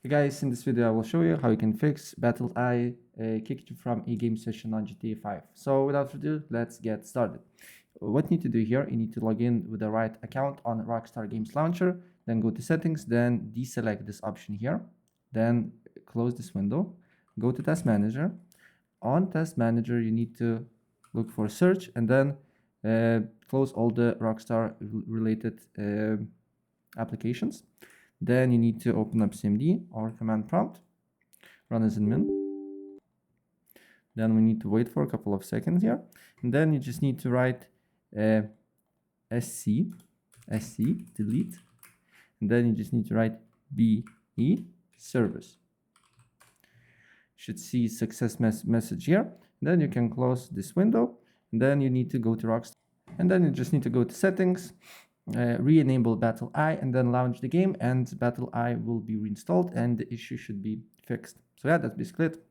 Hey guys, in this video I will show you how you can fix BattlEye kicked you from a game session on GTA 5. So without further ado, let's get started. What you need to do here, you need to log in with the right account on Rockstar Games Launcher, then go to settings, then deselect this option here, then close this window, go to Task Manager. On Task Manager you need to look for search and then close all the Rockstar related applications. Then you need to open up CMD or command prompt, run as admin. Then we need to wait for a couple of seconds here. And then you just need to write sc delete. And then you just need to write be service. You should see success message here. And then you can close this window. And then you need to go to Rockstar. And then you just need to go to settings, re-enable BattlEye, and then launch the game, and BattlEye will be reinstalled and the issue should be fixed. So yeah, that's basically it.